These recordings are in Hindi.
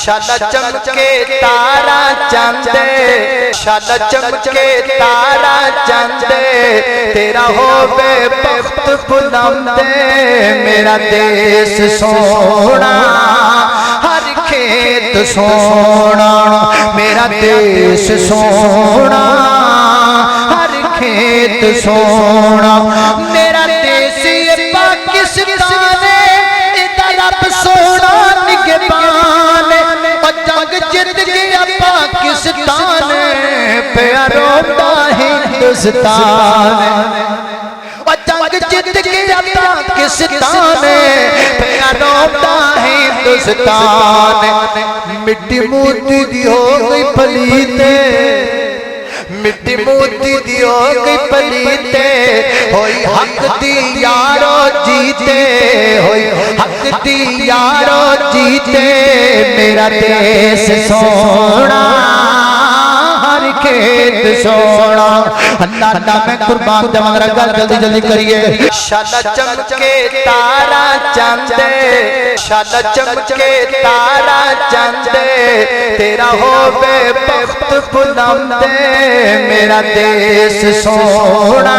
शाला चमके तारा चंद, शाला चमके तारा चंद, तेरा होवे बख्त बुलंद, मेरा देश सोना हर खेत सोना, मेरा देश सोना हर खेत सोना, मेरा देश ये पाकिस्तान इधर रब सोना निगहबान, और जंग जित गया पाकिस्तान प्यारो दा हिंदुस्तान, और जंग जित गया पाकिस्तान प्यारो दा हिंदुस्तान। मिट्टी मोती दी हो गई पलीते, मिट्टी मोती दी हो गई पलीते, होई हक दी यारो जीते, होई हक दी यारो जीते, मेरा देश सोना हर खेत सोना। अल्लाह अल्लाह मैं कुर्बान जवान रखा, जल्दी जल्दी करिए। शाला चमके तारा चंद, शाला चमके तारा चंद, तेरा होवे बख्त बुलंद, मेरा देश सोना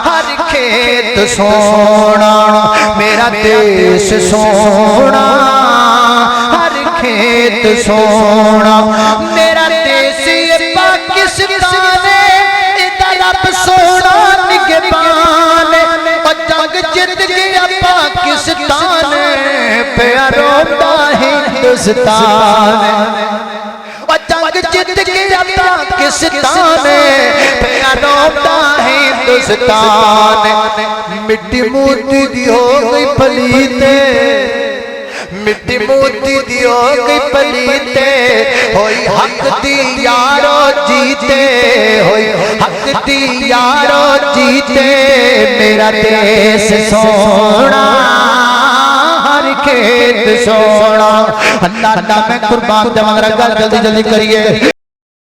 हर खेत सोना, मेरा देश सोना हर खेत सोना, मेरा देश ये पाकिस्तान इधर रब सोना निगहबान, और जंग जित गया पाकिस्तान प्यारो दा हिंदुस्तान, और जंग जित गया पाकिस्तान प्यारो दा हिंदुस्तान। मिट्टी मोती दी हो गई पलीते, मिट्टी मोती दी हो गई पलीते, होई हक दी यारो जीते, होई हक दी यारो जीते, मेरा देश सोना हर खेत सोना। अल्लाह अल्लाह मैं कुर्बान जवान रखा, जल्दी जल्दी करिए।